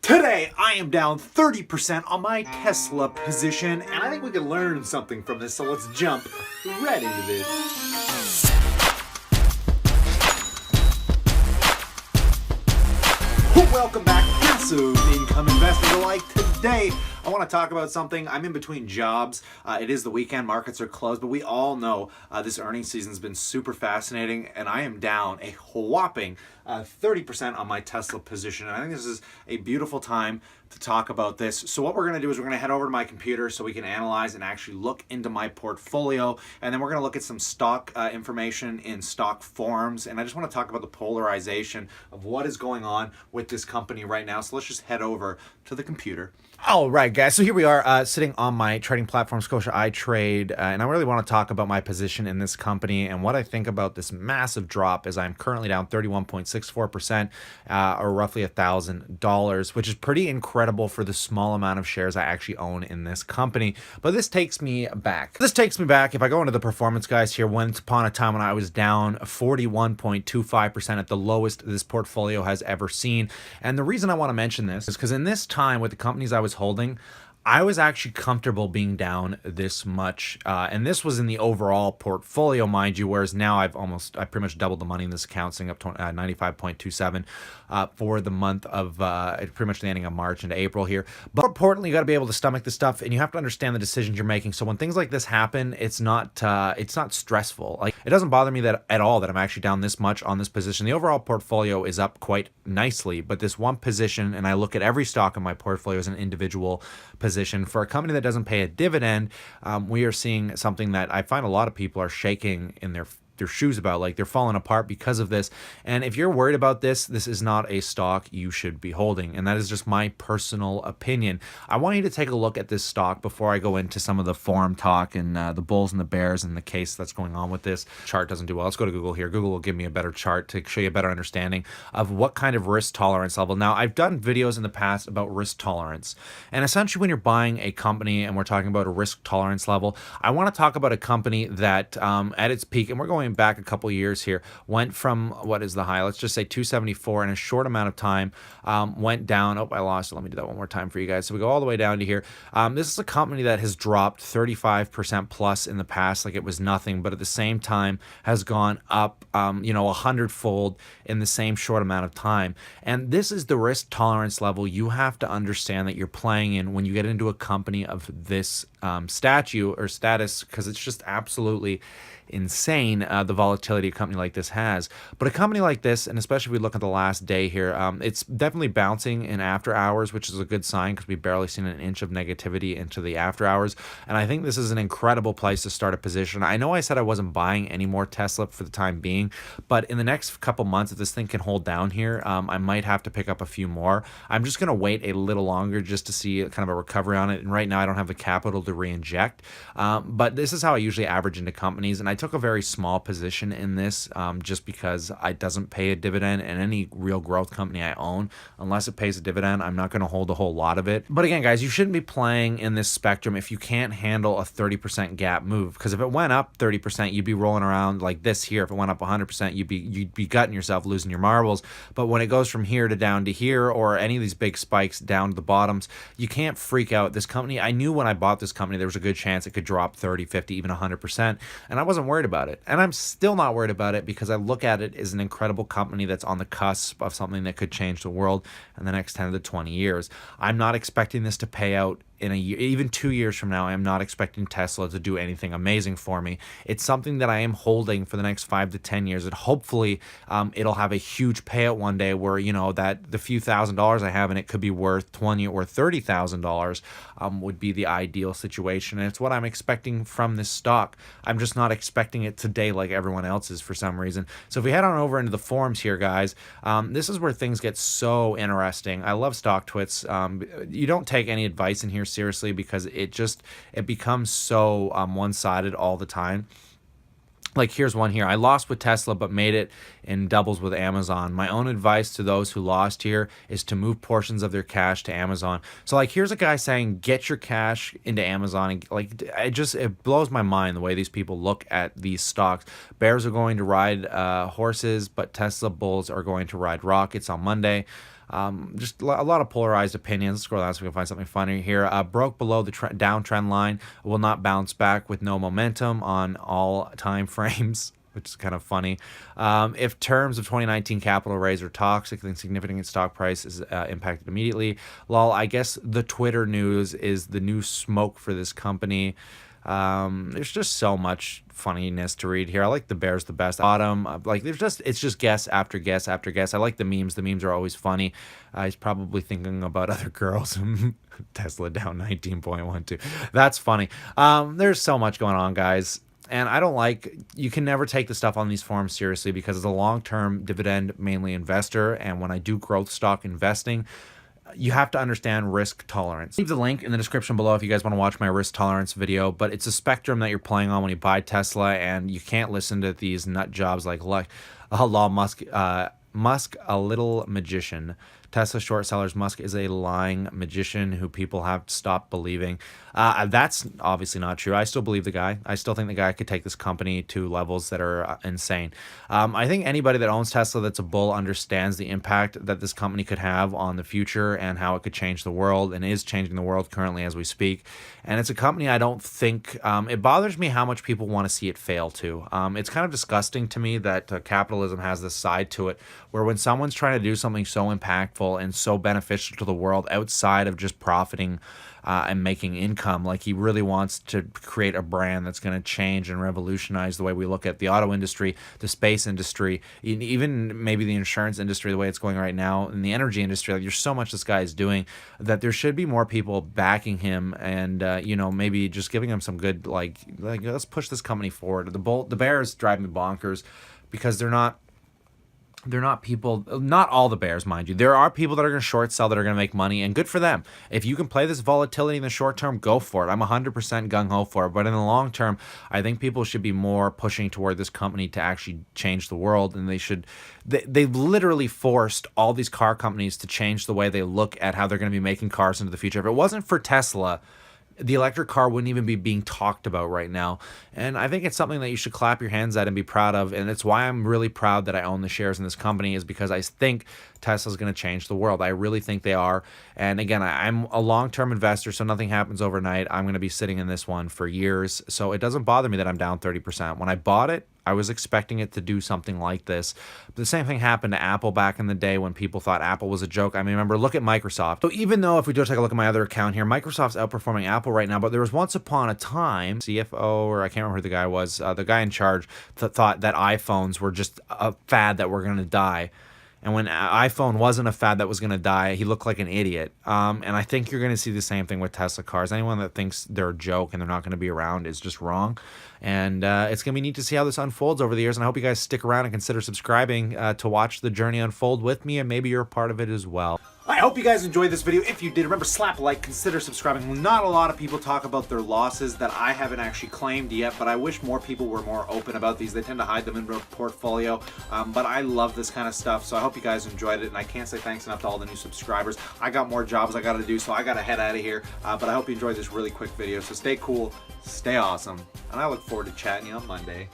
Today, I am down 30% on my Tesla position, and I think we can learn something from this, so let's jump right into this. Welcome back, passive income investor. Like today, I want to talk about something. I'm in between jobs. It is the weekend, markets are closed, but we all know this earnings season has been super fascinating, and I am down a whopping 30% on my Tesla position. And I think this is a beautiful time to talk about this. So what we're going to do is we're going to head over to my computer so we can analyze and actually look into my portfolio. And then we're going to look at some stock information in stock forums. And I just want to talk about the polarization of what is going on with this company right now. So let's just head over to the computer. All right, guys. So here we are sitting on my trading platform, Scotia iTrade. And I really want to talk about my position in this company and what I think about this massive drop as I'm currently down 31.64% or roughly $1,000, which is pretty incredible for the small amount of shares I actually own in this company. But this takes me back. If I go into the performance guys here, once upon a time when I was down 41.25% at the lowest this portfolio has ever seen. And the reason I want to mention this is because in this time with the companies I was holding, I was actually comfortable being down this much, and this was in the overall portfolio, mind you, whereas now I pretty much doubled the money in this account, sitting up to 95.27 for the month of pretty much the ending of March into April here. But more importantly, you got to be able to stomach this stuff, and you have to understand the decisions you're making. So when things like this happen, it's not stressful. Like, it doesn't bother me that at all that I'm actually down this much on this position. The overall portfolio is up quite nicely, but this one position, and I look at every stock in my portfolio as an individual position. For a company that doesn't pay a dividend, we are seeing something that I find a lot of people are shaking in their shoes about. Like, they're falling apart because of this. And if you're worried about this, this is not a stock you should be holding. And that is just my personal opinion. I want you to take a look at this stock before I go into some of the forum talk and the bulls and the bears and the case that's going on with this. Chart doesn't do well. Let's go to Google here. Google will give me a better chart to show you a better understanding of what kind of risk tolerance level. Now, I've done videos in the past about risk tolerance. And essentially, when you're buying a company and we're talking about a risk tolerance level, I want to talk about a company that at its peak, and we're going back a couple years here, went from, what is the high? Let's just say 274 in a short amount of time, went down. Oh, I lost it. Let me do that one more time for you guys. So we go all the way down to here. This is a company that has dropped 35% plus in the past, like it was nothing, but at the same time has gone up, 100-fold in the same short amount of time. And this is the risk tolerance level you have to understand that you're playing in when you get into a company of this status, because it's just absolutely insane, the volatility a company like this has. But a company like this, and especially if we look at the last day here, it's definitely bouncing in after hours, which is a good sign because we've barely seen an inch of negativity into the after hours. And I think this is an incredible place to start a position. I know I said I wasn't buying any more Tesla for the time being, but in the next couple months, if this thing can hold down here, I might have to pick up a few more. I'm just going to wait a little longer just to see kind of a recovery on it. And right now I don't have the capital to re-inject, but this is how I usually average into companies. And I took a very small position in this just because it doesn't pay a dividend, and any real growth company I own, unless it pays a dividend, I'm not going to hold a whole lot of it. But again, guys, you shouldn't be playing in this spectrum if you can't handle a 30% gap move, because if it went up 30%, you'd be rolling around like this here. If it went up 100%, you'd be gutting yourself, losing your marbles. But when it goes from here to down to here, or any of these big spikes down to the bottoms, you can't freak out. This company, I knew when I bought this company there was a good chance it could drop 30, 50, even 100%, and I wasn't worried about it. And I'm still not worried about it because I look at it as an incredible company that's on the cusp of something that could change the world in the next 10 to 20 years. I'm not expecting this to pay out in a year, even 2 years from now. I am not expecting Tesla to do anything amazing for me. It's something that I am holding for the next 5 to 10 years, and hopefully it'll have a huge payout one day where, that the few $1,000s I have in it could be worth $20,000 or $30,000 would be the ideal situation. And it's what I'm expecting from this stock. I'm just not expecting it today like everyone else is for some reason. So if we head on over into the forums here, guys, this is where things get so interesting. I love stock twits. You don't take any advice in here seriously because it becomes so one-sided all the time. Like, here's one here. I lost with Tesla, but made it in doubles with Amazon. My own advice to those who lost here is to move portions of their cash to Amazon. So, like, here's a guy saying, get your cash into Amazon. And, like, it blows my mind the way these people look at these stocks. Bears are going to ride horses, but Tesla bulls are going to ride rockets on Monday. Just a lot of polarized opinions. Let's scroll down so we can find something funny here. Broke below the downtrend line, will not bounce back with no momentum on all time frames, which is kind of funny. If terms of 2019 capital raise are toxic, then significant stock price is impacted immediately. Lol, I guess the Twitter news is the new smoke for this company. There's just so much funniness to read here. I like the bears the best. Bottom, like it's just guess after guess after guess. I like the memes. The memes are always funny. He's probably thinking about other girls. Tesla down 19.12. That's funny. There's so much going on, guys. And I don't like, you can never take the stuff on these forums seriously because as a long-term dividend mainly investor, and when I do growth stock investing, you have to understand risk tolerance. Leave the link in the description below if you guys want to watch my risk tolerance video, but it's a spectrum that you're playing on when you buy Tesla, and you can't listen to these nut jobs like Musk, a little magician. Tesla short sellers, Musk is a lying magician who people have stopped believing. That's obviously not true. I still believe the guy. I still think the guy could take this company to levels that are insane. I think anybody that owns Tesla that's a bull understands the impact that this company could have on the future and how it could change the world, and is changing the world currently as we speak. And it's a company I don't think, it bothers me how much people want to see it fail too. It's kind of disgusting to me that capitalism has this side to it where when someone's trying to do something so impactful and so beneficial to the world outside of just profiting and making income, like he really wants to create a brand that's going to change and revolutionize the way we look at the auto industry, the space industry, even maybe the insurance industry, the way it's going right now, and the energy industry. Like, there's so much this guy is doing that there should be more people backing him and, maybe just giving him some good, like let's push this company forward. The bears drive me bonkers because they're not people, not all the bears, mind you. There are people that are going to short sell that are going to make money, and good for them. If you can play this volatility in the short term, go for it. I'm 100% gung-ho for it. But in the long term, I think people should be more pushing toward this company to actually change the world. And they've literally forced all these car companies to change the way they look at how they're going to be making cars into the future. If it wasn't for Tesla, the electric car wouldn't even be being talked about right now. And I think it's something that you should clap your hands at and be proud of. And it's why I'm really proud that I own the shares in this company, is because I think Tesla's going to change the world. I really think they are. And again, I'm a long-term investor, so nothing happens overnight. I'm going to be sitting in this one for years. So it doesn't bother me that I'm down 30%. When I bought it, I was expecting it to do something like this. But the same thing happened to Apple back in the day when people thought Apple was a joke. I mean, remember, look at Microsoft. So even though if we do take a look at my other account here, Microsoft's outperforming Apple right now, but there was once upon a time, CFO, or I can't remember who the guy was, the guy in charge thought that iPhones were just a fad that were going to die. And when iPhone wasn't a fad that was going to die, he looked like an idiot. And I think you're going to see the same thing with Tesla cars. Anyone that thinks they're a joke and they're not going to be around is just wrong. And it's going to be neat to see how this unfolds over the years. And I hope you guys stick around and consider subscribing to watch the journey unfold with me. And maybe you're a part of it as well. I hope you guys enjoyed this video. If you did, remember, slap a like, consider subscribing. Not a lot of people talk about their losses that I haven't actually claimed yet, but I wish more people were more open about these. They tend to hide them in their portfolio, but I love this kind of stuff, so I hope you guys enjoyed it, and I can't say thanks enough to all the new subscribers. I got more jobs I got to do, so I got to head out of here, but I hope you enjoyed this really quick video. So stay cool, stay awesome, and I look forward to chatting you on Monday.